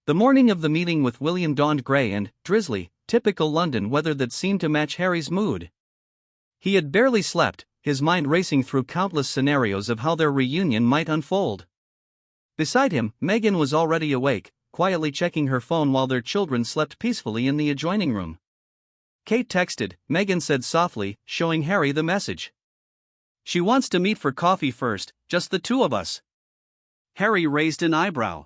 The morning of the meeting with William dawned grey and drizzly, typical London weather that seemed to match Harry's mood. He had barely slept, his mind racing through countless scenarios of how their reunion might unfold. Beside him, Meghan was already awake, quietly checking her phone while their children slept peacefully in the adjoining room. Kate texted, Meghan said softly, showing Harry the message. "She wants to meet for coffee first, just the two of us." Harry raised an eyebrow.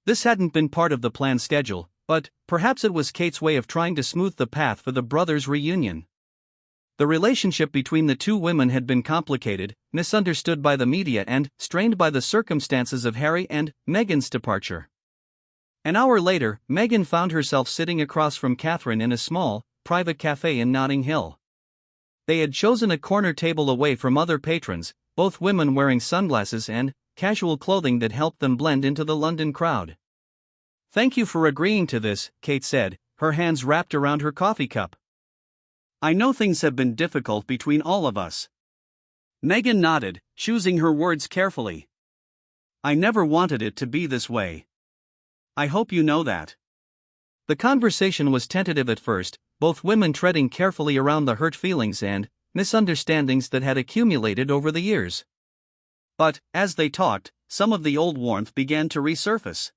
This hadn't been part of the planned schedule, but perhaps it was Kate's way of trying to smooth the path for the brothers' reunion. The relationship between the two women had been complicated, misunderstood by the media and strained by the circumstances of Harry and Meghan's departure. An hour later, Meghan found herself sitting across from Catherine in a small, private cafe in Notting Hill. They had chosen a corner table away from other patrons, both women wearing sunglasses and casual clothing that helped them blend into the London crowd. "Thank you for agreeing to this," Kate said, her hands wrapped around her coffee cup. "I know things have been difficult between all of us." Meghan nodded, choosing her words carefully. "I never wanted it to be this way. I hope you know that." The conversation was tentative at first, both women treading carefully around the hurt feelings and misunderstandings that had accumulated over the years. But, as they talked, some of the old warmth began to resurface.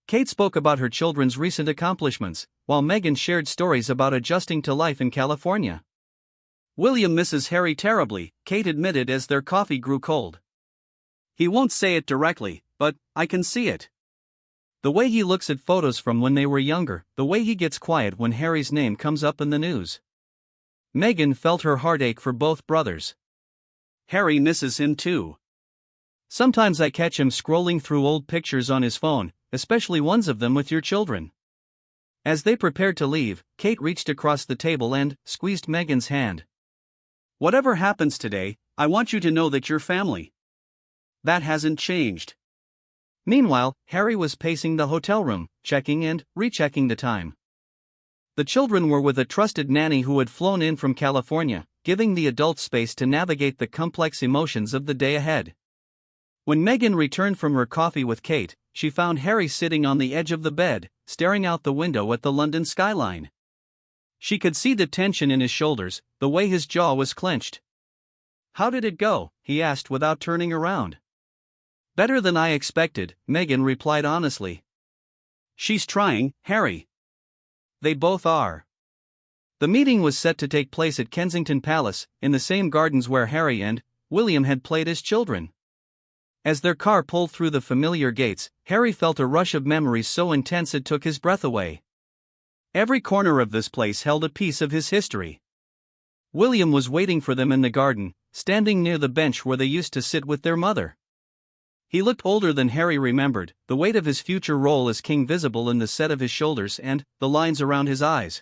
Kate spoke about her children's recent accomplishments, while Meghan shared stories about adjusting to life in California. "William misses Harry terribly," Kate admitted as their coffee grew cold. "He won't say it directly, but I can see it. The way he looks at photos from when they were younger, the way he gets quiet when Harry's name comes up in the news." Meghan felt her heart ache for both brothers. "Harry misses him too. Sometimes I catch him scrolling through old pictures on his phone, especially ones of them with your children." As they prepared to leave, Kate reached across the table and squeezed Meghan's hand. "Whatever happens today, I want you to know that you're family. That hasn't changed." Meanwhile, Harry was pacing the hotel room, checking and rechecking the time. The children were with a trusted nanny who had flown in from California, giving the adults space to navigate the complex emotions of the day ahead. When Meghan returned from her coffee with Kate, she found Harry sitting on the edge of the bed, staring out the window at the London skyline. She could see the tension in his shoulders, the way his jaw was clenched. "How did it go?" he asked without turning around. "Better than I expected," Meghan replied honestly. "She's trying, Harry." "They both are." The meeting was set to take place at Kensington Palace, in the same gardens where Harry and William had played as children. As their car pulled through the familiar gates, Harry felt a rush of memories so intense it took his breath away. Every corner of this place held a piece of his history. William was waiting for them in the garden, standing near the bench where they used to sit with their mother. He looked older than Harry remembered, the weight of his future role as king visible in the set of his shoulders and the lines around his eyes.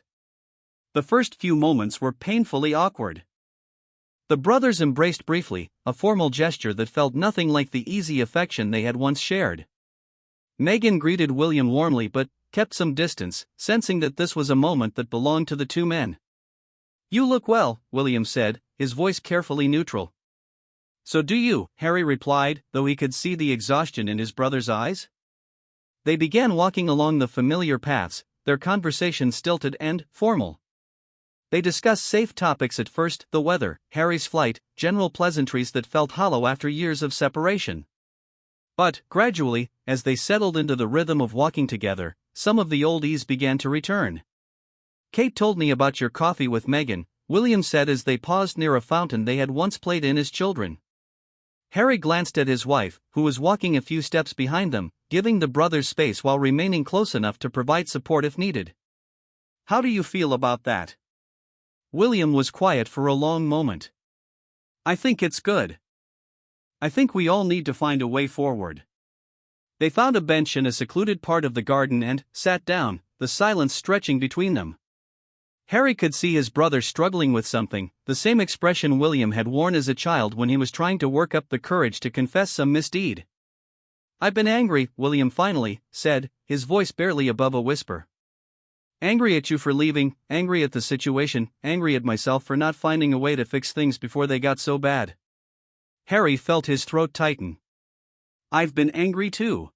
The first few moments were painfully awkward. The brothers embraced briefly, a formal gesture that felt nothing like the easy affection they had once shared. Meghan greeted William warmly but kept some distance, sensing that this was a moment that belonged to the two men. "You look well," William said, his voice carefully neutral. "So do you," Harry replied, though he could see the exhaustion in his brother's eyes. They began walking along the familiar paths, their conversation stilted and formal. They discussed safe topics at first, the weather, Harry's flight, general pleasantries that felt hollow after years of separation. But, gradually, as they settled into the rhythm of walking together, some of the old ease began to return. "Kate told me about your coffee with Meghan," William said as they paused near a fountain they had once played in as children. Harry glanced at his wife, who was walking a few steps behind them, giving the brothers space while remaining close enough to provide support if needed. "How do you feel about that?" William was quiet for a long moment. "I think it's good. I think we all need to find a way forward." They found a bench in a secluded part of the garden and sat down, the silence stretching between them. Harry could see his brother struggling with something, the same expression William had worn as a child when he was trying to work up the courage to confess some misdeed. "I've been angry," William finally said, his voice barely above a whisper. "Angry at you for leaving, angry at the situation, angry at myself for not finding a way to fix things before they got so bad." Harry felt his throat tighten. "I've been angry too.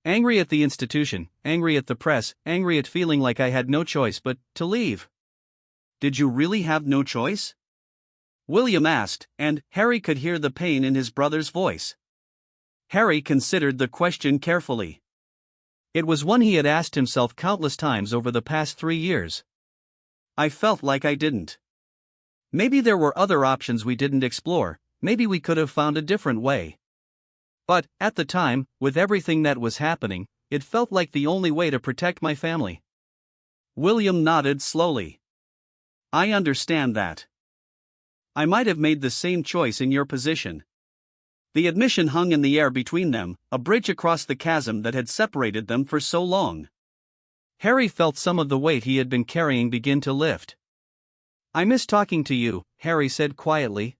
Angry at the institution, angry at the press, angry at feeling like I had no choice but to leave. Did you really have no choice? William asked, and Harry could hear the pain in his brother's voice. Harry considered the question carefully. It was one he had asked himself countless times over the past 3 years. I felt like I didn't. Maybe there were other options we didn't explore, maybe we could have found a different way. But, at the time, with everything that was happening, it felt like the only way to protect my family. William nodded slowly. I understand that. I might have made the same choice in your position. The admission hung in the air between them, a bridge across the chasm that had separated them for so long. Harry felt some of the weight he had been carrying begin to lift. I miss talking to you, Harry said quietly.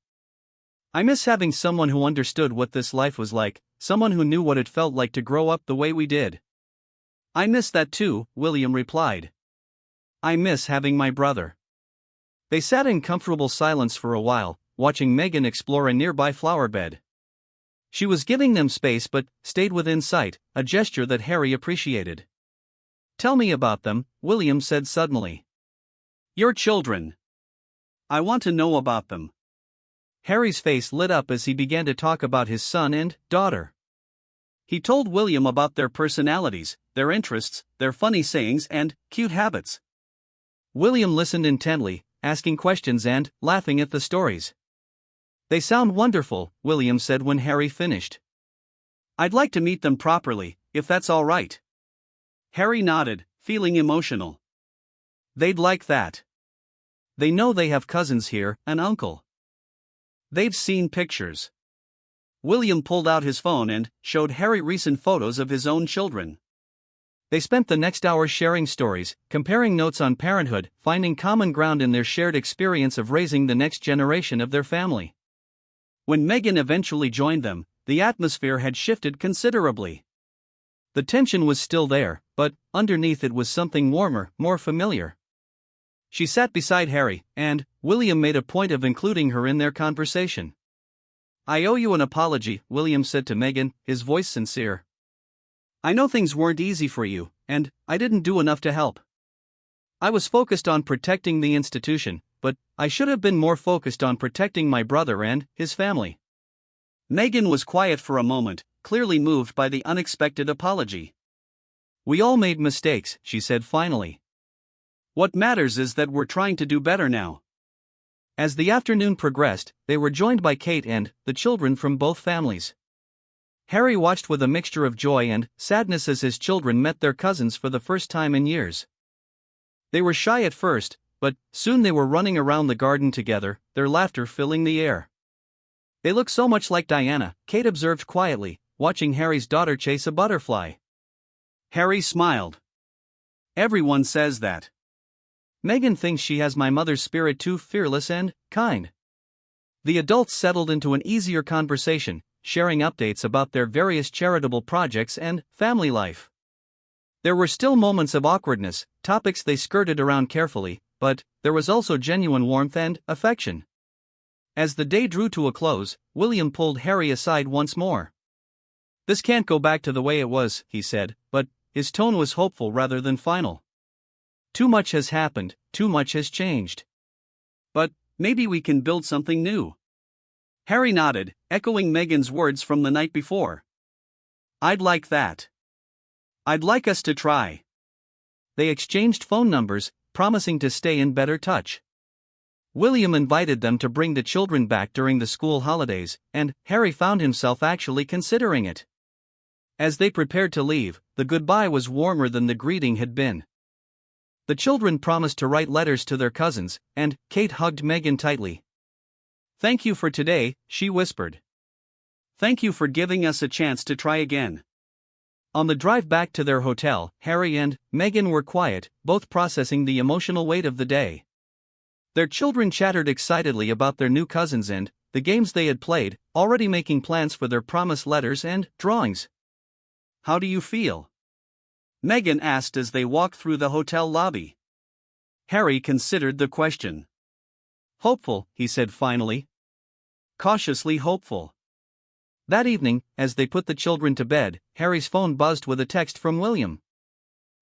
I miss having someone who understood what this life was like, someone who knew what it felt like to grow up the way we did. I miss that too, William replied. I miss having my brother. They sat in comfortable silence for a while, watching Meghan explore a nearby flower bed. She was giving them space but stayed within sight, a gesture that Harry appreciated. Tell me about them, William said suddenly. Your children. I want to know about them. Harry's face lit up as he began to talk about his son and daughter. He told William about their personalities, their interests, their funny sayings and cute habits. William listened intently, asking questions and laughing at the stories. They sound wonderful, William said when Harry finished. I'd like to meet them properly, if that's all right. Harry nodded, feeling emotional. They'd like that. They know they have cousins here, an uncle. They've seen pictures. William pulled out his phone and showed Harry recent photos of his own children. They spent the next hour sharing stories, comparing notes on parenthood, finding common ground in their shared experience of raising the next generation of their family. When Meghan eventually joined them, the atmosphere had shifted considerably. The tension was still there, but underneath it was something warmer, more familiar. She sat beside Harry, and William made a point of including her in their conversation. I owe you an apology, William said to Meghan, his voice sincere. I know things weren't easy for you, and I didn't do enough to help. I was focused on protecting the institution, but I should have been more focused on protecting my brother and his family. Meghan was quiet for a moment, clearly moved by the unexpected apology. We all made mistakes, she said finally. What matters is that we're trying to do better now. As the afternoon progressed, they were joined by Kate and the children from both families. Harry watched with a mixture of joy and sadness as his children met their cousins for the first time in years. They were shy at first, but soon they were running around the garden together, their laughter filling the air. They look so much like Diana, Kate observed quietly, watching Harry's daughter chase a butterfly. Harry smiled. Everyone says that. Meghan thinks she has my mother's spirit too, fearless and kind. The adults settled into an easier conversation, sharing updates about their various charitable projects and family life. There were still moments of awkwardness, topics they skirted around carefully, but there was also genuine warmth and affection. As the day drew to a close, William pulled Harry aside once more. This can't go back to the way it was, he said, but his tone was hopeful rather than final. Too much has happened, too much has changed. But maybe we can build something new. Harry nodded, echoing Meghan's words from the night before. I'd like that. I'd like us to try. They exchanged phone numbers, promising to stay in better touch. William invited them to bring the children back during the school holidays, and Harry found himself actually considering it. As they prepared to leave, the goodbye was warmer than the greeting had been. The children promised to write letters to their cousins, and Kate hugged Meghan tightly. Thank you for today, she whispered. Thank you for giving us a chance to try again. On the drive back to their hotel, Harry and Meghan were quiet, both processing the emotional weight of the day. Their children chattered excitedly about their new cousins and the games they had played, already making plans for their promised letters and drawings. How do you feel? Meghan asked as they walked through the hotel lobby. Harry considered the question. Hopeful, he said finally. Cautiously hopeful. That evening, as they put the children to bed, Harry's phone buzzed with a text from William.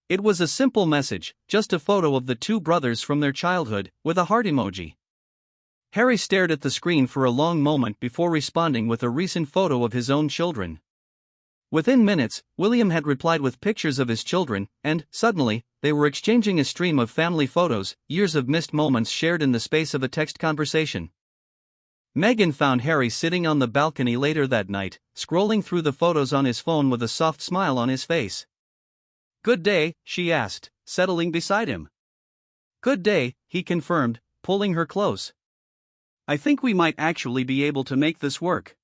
It was a simple message, just a photo of the two brothers from their childhood, with a heart emoji. Harry stared at the screen for a long moment before responding with a recent photo of his own children. Within minutes, William had replied with pictures of his children, and, suddenly, they were exchanging a stream of family photos, years of missed moments shared in the space of a text conversation. Meghan found Harry sitting on the balcony later that night, scrolling through the photos on his phone with a soft smile on his face. "Good day," she asked, settling beside him. "Good day," he confirmed, pulling her close. "I think we might actually be able to make this work."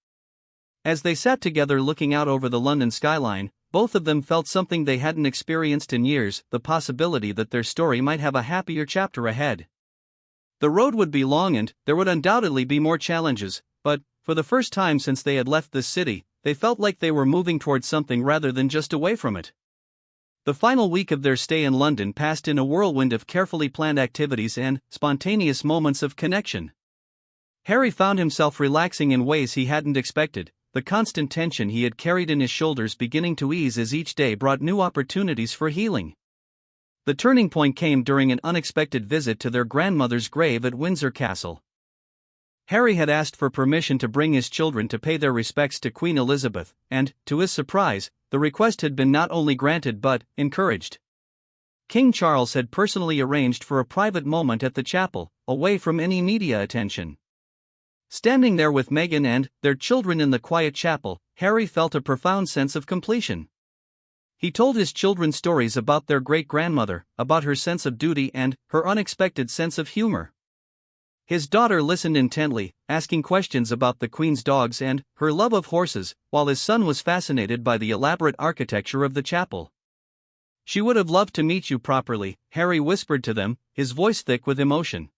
As they sat together looking out over the London skyline, both of them felt something they hadn't experienced in years, the possibility that their story might have a happier chapter ahead. The road would be long and there would undoubtedly be more challenges, but, for the first time since they had left this city, they felt like they were moving towards something rather than just away from it. The final week of their stay in London passed in a whirlwind of carefully planned activities and spontaneous moments of connection. Harry found himself relaxing in ways he hadn't expected, the constant tension he had carried in his shoulders beginning to ease as each day brought new opportunities for healing. The turning point came during an unexpected visit to their grandmother's grave at Windsor Castle. Harry had asked for permission to bring his children to pay their respects to Queen Elizabeth, and, to his surprise, the request had been not only granted but encouraged. King Charles had personally arranged for a private moment at the chapel, away from any media attention. Standing there with Meghan and their children in the quiet chapel, Harry felt a profound sense of completion. He told his children stories about their great-grandmother, about her sense of duty and her unexpected sense of humor. His daughter listened intently, asking questions about the Queen's dogs and her love of horses, while his son was fascinated by the elaborate architecture of the chapel. "She would have loved to meet you properly," Harry whispered to them, his voice thick with emotion.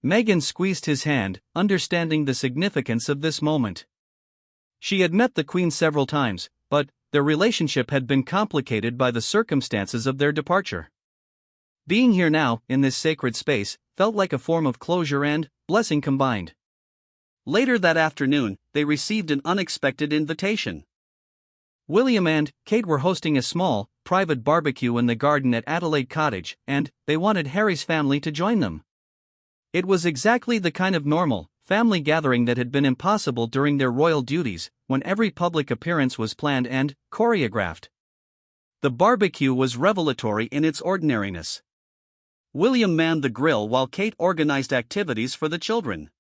Meghan squeezed his hand, understanding the significance of this moment. She had met the Queen several times, but their relationship had been complicated by the circumstances of their departure. Being here now, in this sacred space, felt like a form of closure and blessing combined. Later that afternoon, they received an unexpected invitation. William and Kate were hosting a small, private barbecue in the garden at Adelaide Cottage, and they wanted Harry's family to join them. It was exactly the kind of normal, family gathering that had been impossible during their royal duties, when every public appearance was planned and choreographed. The barbecue was revelatory in its ordinariness. William manned the grill while Kate organized activities for the children.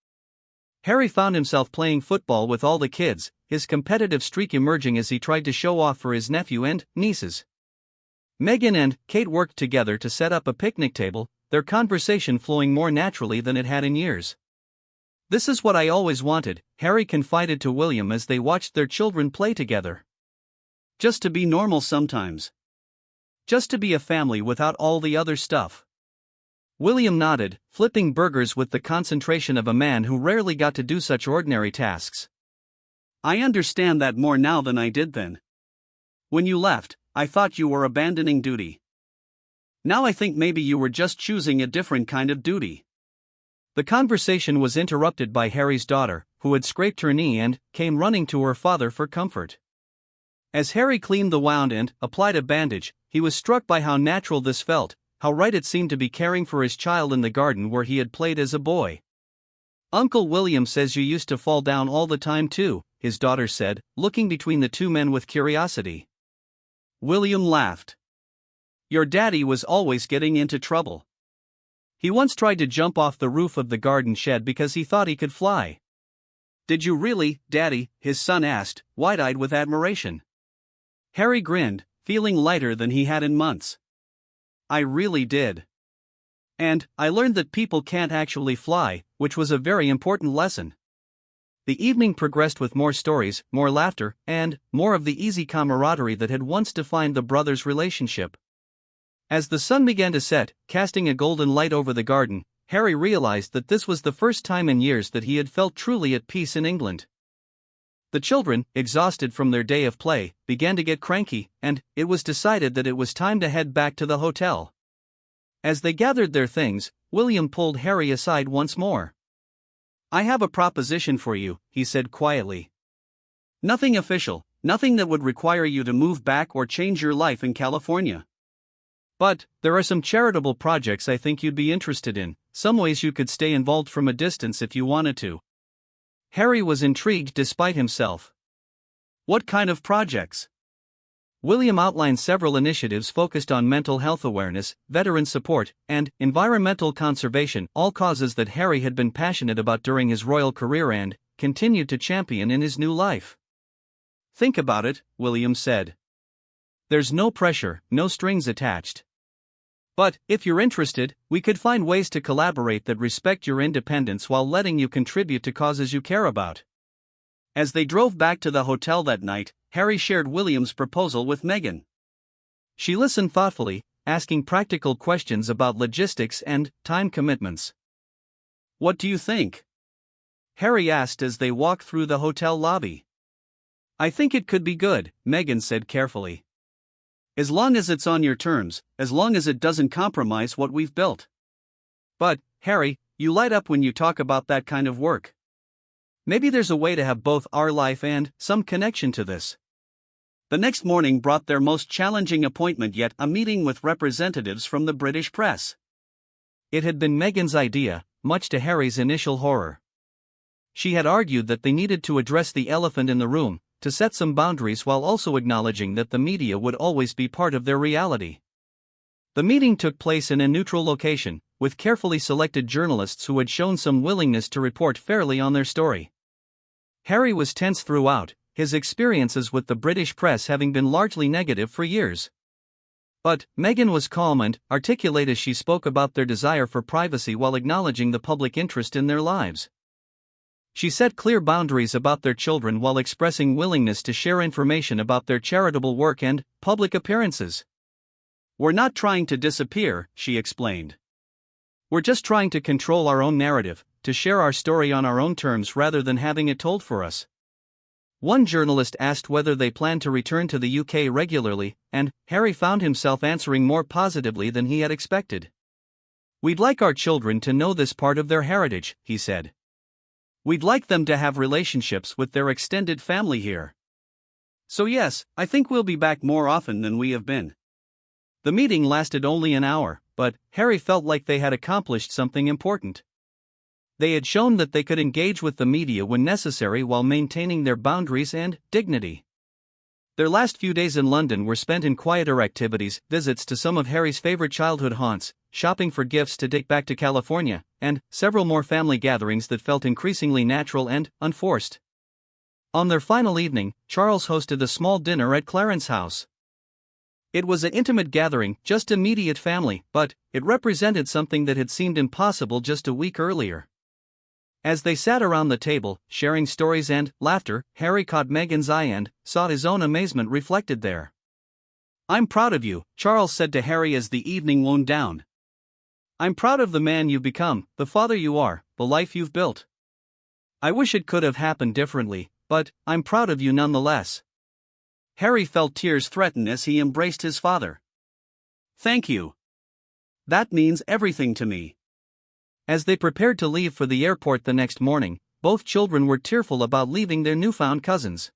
Harry found himself playing football with all the kids, his competitive streak emerging as he tried to show off for his nephew and nieces. Meghan and Kate worked together to set up a picnic table, their conversation flowing more naturally than it had in years. "This is what I always wanted," Harry confided to William as they watched their children play together. "Just to be normal sometimes. Just to be a family without all the other stuff." William nodded, flipping burgers with the concentration of a man who rarely got to do such ordinary tasks. "I understand that more now than I did then. When you left, I thought you were abandoning duty. Now I think maybe you were just choosing a different kind of duty." The conversation was interrupted by Harry's daughter, who had scraped her knee and came running to her father for comfort. As Harry cleaned the wound and applied a bandage, he was struck by how natural this felt, how right it seemed to be caring for his child in the garden where he had played as a boy. "Uncle William says you used to fall down all the time too," his daughter said, looking between the two men with curiosity. William laughed. "Your daddy was always getting into trouble. He once tried to jump off the roof of the garden shed because he thought he could fly." "Did you really, Daddy?" his son asked, wide-eyed with admiration. Harry grinned, feeling lighter than he had in months. "I really did. And I learned that people can't actually fly, which was a very important lesson." The evening progressed with more stories, more laughter, and more of the easy camaraderie that had once defined the brothers' relationship. As the sun began to set, casting a golden light over the garden, Harry realized that this was the first time in years that he had felt truly at peace in England. The children, exhausted from their day of play, began to get cranky, and it was decided that it was time to head back to the hotel. As they gathered their things, William pulled Harry aside once more. "I have a proposition for you," he said quietly. Nothing official, nothing that would require you to move back or change your life in California. But there are some charitable projects I think you'd be interested in, some ways you could stay involved from a distance if you wanted to. Harry was intrigued despite himself. What kind of projects? William outlined several initiatives focused on mental health awareness, veteran support, and environmental conservation, all causes that Harry had been passionate about during his royal career and continued to champion in his new life. Think about it, William said. There's no pressure, no strings attached. But, if you're interested, we could find ways to collaborate that respect your independence while letting you contribute to causes you care about. As they drove back to the hotel that night, Harry shared William's proposal with Meghan. She listened thoughtfully, asking practical questions about logistics and time commitments. What do you think? Harry asked as they walked through the hotel lobby. I think it could be good, Meghan said carefully. As long as it's on your terms, as long as it doesn't compromise what we've built. But, Harry, you light up when you talk about that kind of work. Maybe there's a way to have both our life and some connection to this. The next morning brought their most challenging appointment yet, a meeting with representatives from the British press. It had been Meghan's idea, much to Harry's initial horror. She had argued that they needed to address the elephant in the room, to set some boundaries while also acknowledging that the media would always be part of their reality. The meeting took place in a neutral location, with carefully selected journalists who had shown some willingness to report fairly on their story. Harry was tense throughout, his experiences with the British press having been largely negative for years. But Meghan was calm and articulate as she spoke about their desire for privacy while acknowledging the public interest in their lives. She set clear boundaries about their children while expressing willingness to share information about their charitable work and public appearances. We're not trying to disappear, she explained. We're just trying to control our own narrative, to share our story on our own terms rather than having it told for us. One journalist asked whether they plan to return to the UK regularly, and Harry found himself answering more positively than he had expected. We'd like our children to know this part of their heritage, he said. We'd like them to have relationships with their extended family here. So yes, I think we'll be back more often than we have been. The meeting lasted only an hour, but Harry felt like they had accomplished something important. They had shown that they could engage with the media when necessary while maintaining their boundaries and dignity. Their last few days in London were spent in quieter activities, visits to some of Harry's favorite childhood haunts, shopping for gifts to take back to California, and several more family gatherings that felt increasingly natural and unforced. On their final evening, Charles hosted a small dinner at Clarence's house. It was an intimate gathering, just immediate family, but it represented something that had seemed impossible just a week earlier. As they sat around the table, sharing stories and laughter, Harry caught Meghan's eye and saw his own amazement reflected there. I'm proud of you, Charles said to Harry as the evening wound down. I'm proud of the man you've become, the father you are, the life you've built. I wish it could have happened differently, but I'm proud of you nonetheless. Harry felt tears threaten as he embraced his father. Thank you. That means everything to me. As they prepared to leave for the airport the next morning, both children were tearful about leaving their newfound cousins.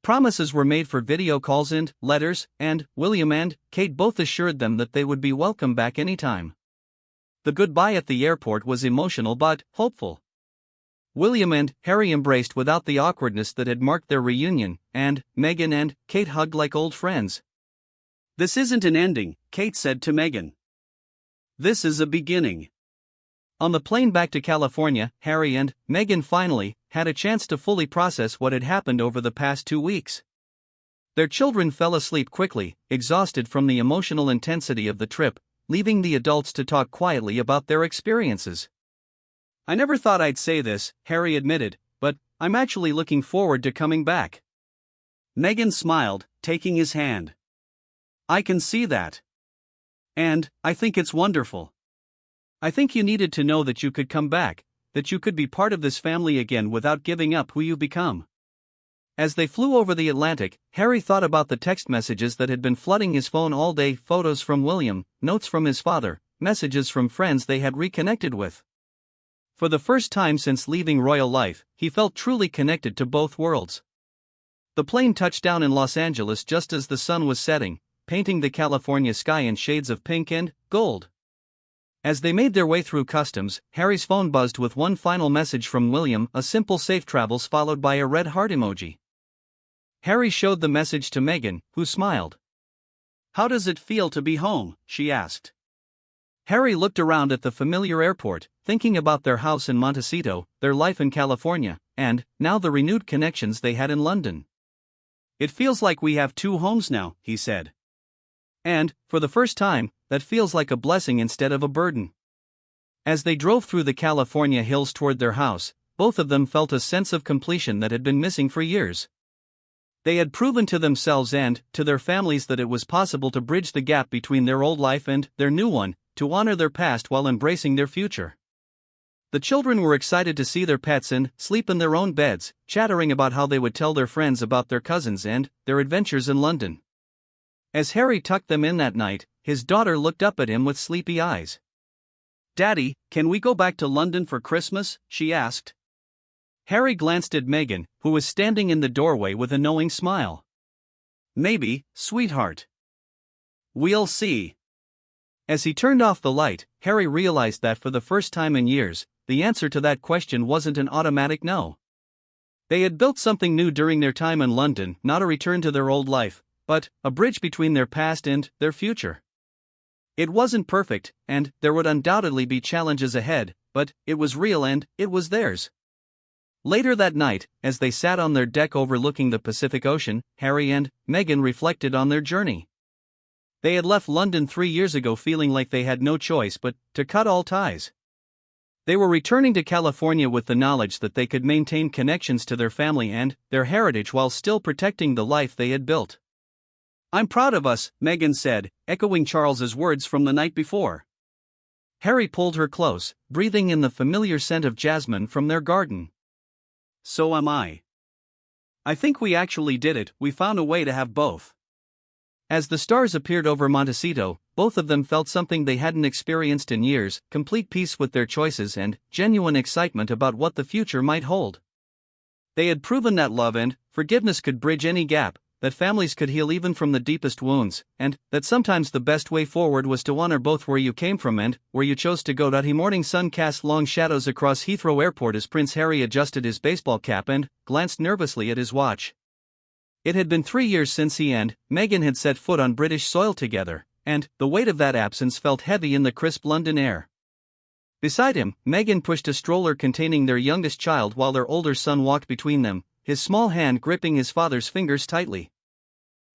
Promises were made for video calls and letters, and William and Kate both assured them that they would be welcome back anytime. The goodbye at the airport was emotional but hopeful. William and Harry embraced without the awkwardness that had marked their reunion, and Meghan and Kate hugged like old friends. This isn't an ending, Kate said to Meghan. This is a beginning. On the plane back to California, Harry and Meghan finally had a chance to fully process what had happened over the past 2 weeks. Their children fell asleep quickly, exhausted from the emotional intensity of the trip, leaving the adults to talk quietly about their experiences. I never thought I'd say this, Harry admitted, but I'm actually looking forward to coming back. Meghan smiled, taking his hand. I can see that. And I think it's wonderful. I think you needed to know that you could come back, that you could be part of this family again without giving up who you've become. As they flew over the Atlantic, Harry thought about the text messages that had been flooding his phone all day, photos from William, notes from his father, messages from friends they had reconnected with. For the first time since leaving royal life, he felt truly connected to both worlds. The plane touched down in Los Angeles just as the sun was setting, painting the California sky in shades of pink and gold. As they made their way through customs, Harry's phone buzzed with one final message from William, a simple safe travels followed by a red heart emoji. Harry showed the message to Meghan, who smiled. "How does it feel to be home?" she asked. Harry looked around at the familiar airport, thinking about their house in Montecito, their life in California, and, now, the renewed connections they had in London. "It feels like we have two homes now," he said. And, for the first time, that feels like a blessing instead of a burden. As they drove through the California hills toward their house, both of them felt a sense of completion that had been missing for years. They had proven to themselves and to their families that it was possible to bridge the gap between their old life and their new one, to honor their past while embracing their future. The children were excited to see their pets and sleep in their own beds, chattering about how they would tell their friends about their cousins and their adventures in London. As Harry tucked them in that night, his daughter looked up at him with sleepy eyes. "Daddy, can we go back to London for Christmas?" she asked. Harry glanced at Meghan, who was standing in the doorway with a knowing smile. "Maybe, sweetheart. We'll see." As he turned off the light, Harry realized that for the first time in years, the answer to that question wasn't an automatic no. They had built something new during their time in London, not a return to their old life, but a bridge between their past and their future. It wasn't perfect, and there would undoubtedly be challenges ahead, but it was real and it was theirs. Later that night, as they sat on their deck overlooking the Pacific Ocean, Harry and Meghan reflected on their journey. They had left London 3 years ago feeling like they had no choice but to cut all ties. They were returning to California with the knowledge that they could maintain connections to their family and their heritage while still protecting the life they had built. "I'm proud of us," Meghan said, echoing Charles's words from the night before. Harry pulled her close, breathing in the familiar scent of jasmine from their garden. "So am I. I think we actually did it, we found a way to have both." As the stars appeared over Montecito, both of them felt something they hadn't experienced in years, complete peace with their choices and genuine excitement about what the future might hold. They had proven that love and forgiveness could bridge any gap, that families could heal even from the deepest wounds, and that sometimes the best way forward was to honor both where you came from and where you chose to go. The morning sun cast long shadows across Heathrow Airport as Prince Harry adjusted his baseball cap and glanced nervously at his watch. It had been 3 years since he and Meghan had set foot on British soil together, and the weight of that absence felt heavy in the crisp London air. Beside him, Meghan pushed a stroller containing their youngest child while their older son walked between them, his small hand gripping his father's fingers tightly.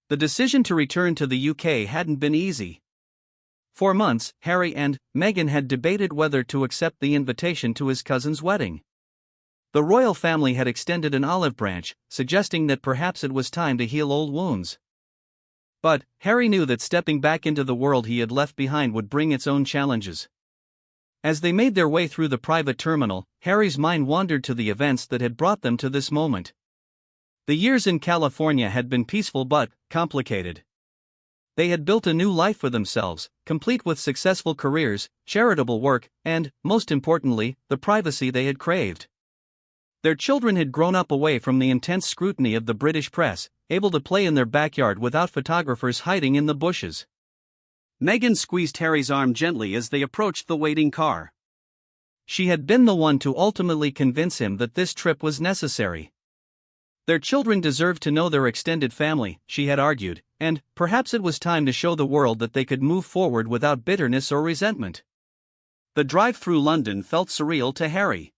The decision to return to the UK hadn't been easy. For months, Harry and Meghan had debated whether to accept the invitation to his cousin's wedding. The royal family had extended an olive branch, suggesting that perhaps it was time to heal old wounds. But Harry knew that stepping back into the world he had left behind would bring its own challenges. As they made their way through the private terminal, Harry's mind wandered to the events that had brought them to this moment. The years in California had been peaceful but complicated. They had built a new life for themselves, complete with successful careers, charitable work, and, most importantly, the privacy they had craved. Their children had grown up away from the intense scrutiny of the British press, able to play in their backyard without photographers hiding in the bushes. Meghan squeezed Harry's arm gently as they approached the waiting car. She had been the one to ultimately convince him that this trip was necessary. Their children deserved to know their extended family, she had argued, and perhaps it was time to show the world that they could move forward without bitterness or resentment. The drive through London felt surreal to Harry.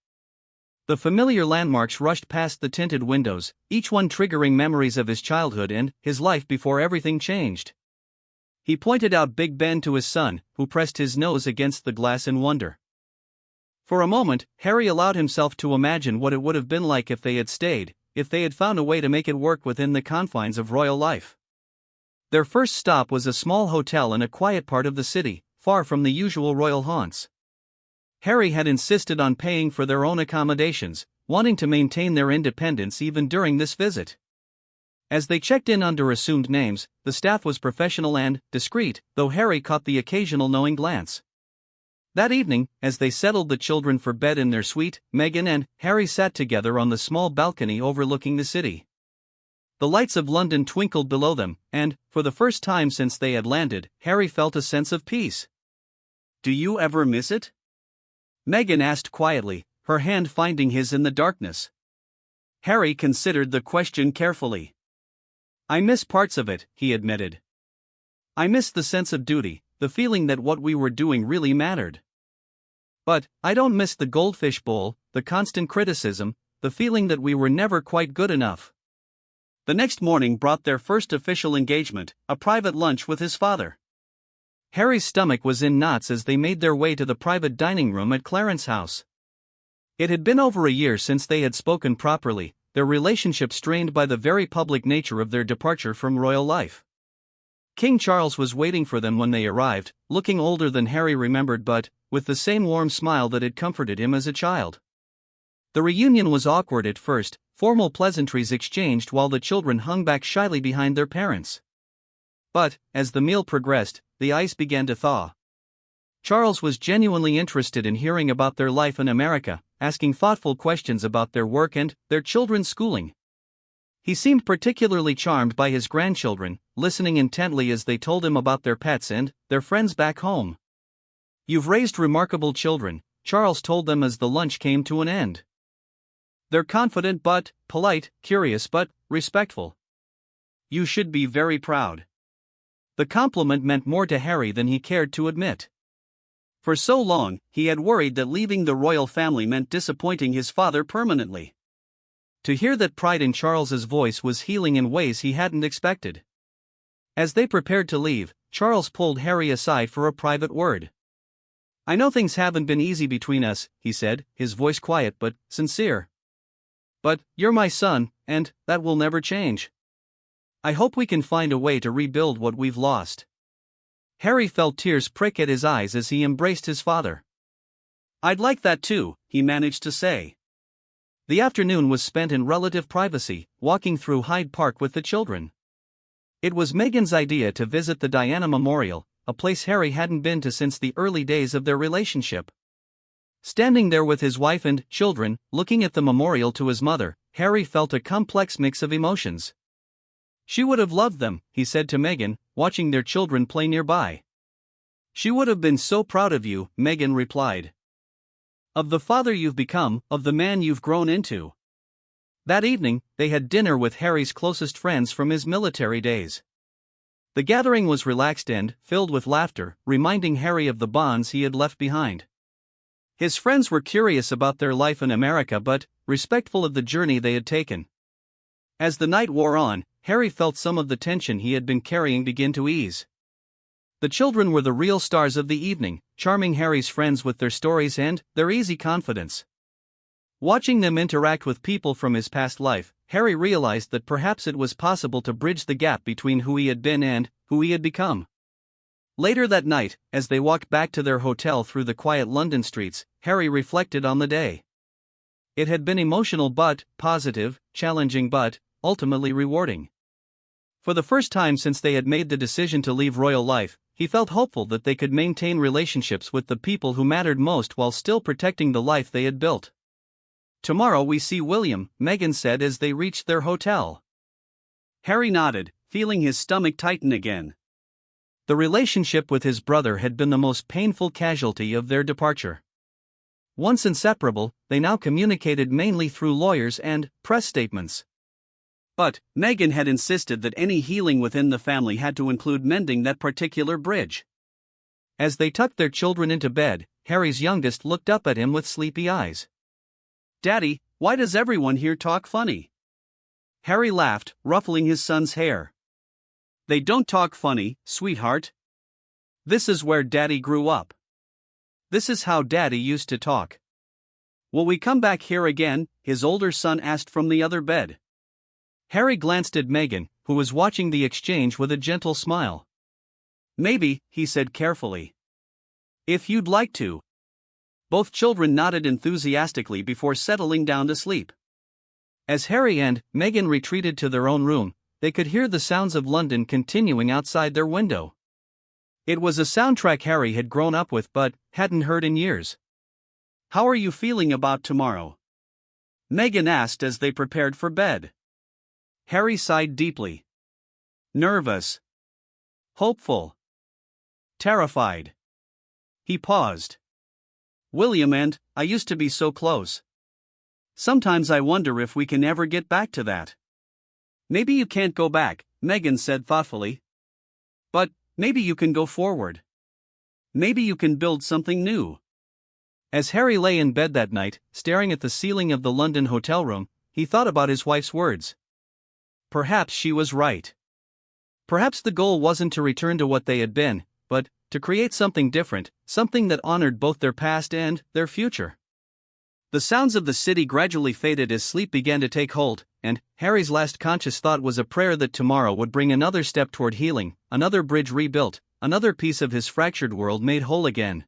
The familiar landmarks rushed past the tinted windows, each one triggering memories of his childhood and his life before everything changed. He pointed out Big Ben to his son, who pressed his nose against the glass in wonder. For a moment, Harry allowed himself to imagine what it would have been like if they had stayed, if they had found a way to make it work within the confines of royal life. Their first stop was a small hotel in a quiet part of the city, far from the usual royal haunts. Harry had insisted on paying for their own accommodations, wanting to maintain their independence even during this visit. As they checked in under assumed names, the staff was professional and discreet, though Harry caught the occasional knowing glance. That evening, as they settled the children for bed in their suite, Meghan and Harry sat together on the small balcony overlooking the city. The lights of London twinkled below them, and, for the first time since they had landed, Harry felt a sense of peace. "Do you ever miss it?" Meghan asked quietly, her hand finding his in the darkness. Harry considered the question carefully. "I miss parts of it," he admitted. "I miss the sense of duty, the feeling that what we were doing really mattered. But I don't miss the goldfish bowl, the constant criticism, the feeling that we were never quite good enough." The next morning brought their first official engagement, a private lunch with his father. Harry's stomach was in knots as they made their way to the private dining room at Clarence's house. It had been over a year since they had spoken properly, their relationship strained by the very public nature of their departure from royal life. King Charles was waiting for them when they arrived, looking older than Harry remembered but, with the same warm smile that had comforted him as a child. The reunion was awkward at first, formal pleasantries exchanged while the children hung back shyly behind their parents. But, as the meal progressed, the ice began to thaw. Charles was genuinely interested in hearing about their life in America, asking thoughtful questions about their work and their children's schooling. He seemed particularly charmed by his grandchildren, listening intently as they told him about their pets and their friends back home. "You've raised remarkable children," Charles told them as the lunch came to an end. "They're confident but polite, curious but respectful. You should be very proud." The compliment meant more to Harry than he cared to admit. For so long, he had worried that leaving the royal family meant disappointing his father permanently. To hear that pride in Charles's voice was healing in ways he hadn't expected. As they prepared to leave, Charles pulled Harry aside for a private word. "I know things haven't been easy between us," he said, his voice quiet but sincere. "But you're my son, and that will never change. I hope we can find a way to rebuild what we've lost." Harry felt tears prick at his eyes as he embraced his father. "I'd like that too," he managed to say. The afternoon was spent in relative privacy, walking through Hyde Park with the children. It was Meghan's idea to visit the Diana Memorial, a place Harry hadn't been to since the early days of their relationship. Standing there with his wife and children, looking at the memorial to his mother, Harry felt a complex mix of emotions. "She would have loved them," he said to Meghan, watching their children play nearby. "She would have been so proud of you," Meghan replied. "Of the father you've become, of the man you've grown into." That evening, they had dinner with Harry's closest friends from his military days. The gathering was relaxed and filled with laughter, reminding Harry of the bonds he had left behind. His friends were curious about their life in America but respectful of the journey they had taken. As the night wore on, Harry felt some of the tension he had been carrying begin to ease. The children were the real stars of the evening, charming Harry's friends with their stories and their easy confidence. Watching them interact with people from his past life, Harry realized that perhaps it was possible to bridge the gap between who he had been and who he had become. Later that night, as they walked back to their hotel through the quiet London streets, Harry reflected on the day. It had been emotional but positive, challenging but ultimately rewarding. For the first time since they had made the decision to leave royal life, he felt hopeful that they could maintain relationships with the people who mattered most while still protecting the life they had built. "Tomorrow we see William," Meghan said as they reached their hotel. Harry nodded, feeling his stomach tighten again. The relationship with his brother had been the most painful casualty of their departure. Once inseparable, they now communicated mainly through lawyers and press statements. But Meghan had insisted that any healing within the family had to include mending that particular bridge. As they tucked their children into bed, Harry's youngest looked up at him with sleepy eyes. "Daddy, why does everyone here talk funny?" Harry laughed, ruffling his son's hair. "They don't talk funny, sweetheart. This is where Daddy grew up. This is how Daddy used to talk." "Will we come back here again?" his older son asked from the other bed. Harry glanced at Meghan, who was watching the exchange with a gentle smile. "Maybe," he said carefully. "If you'd like to." Both children nodded enthusiastically before settling down to sleep. As Harry and Meghan retreated to their own room, they could hear the sounds of London continuing outside their window. It was a soundtrack Harry had grown up with but hadn't heard in years. "How are you feeling about tomorrow?" Meghan asked as they prepared for bed. Harry sighed deeply. Nervous. Hopeful. Terrified. He paused. William and I used to be so close. Sometimes I wonder if we can ever get back to that. Maybe you can't go back, Meghan said thoughtfully. But maybe you can go forward. Maybe you can build something new. As Harry lay in bed that night, staring at the ceiling of the London hotel room, he thought about his wife's words. Perhaps she was right. Perhaps the goal wasn't to return to what they had been, but to create something different, something that honored both their past and their future. The sounds of the city gradually faded as sleep began to take hold, and Harry's last conscious thought was a prayer that tomorrow would bring another step toward healing, another bridge rebuilt, another piece of his fractured world made whole again.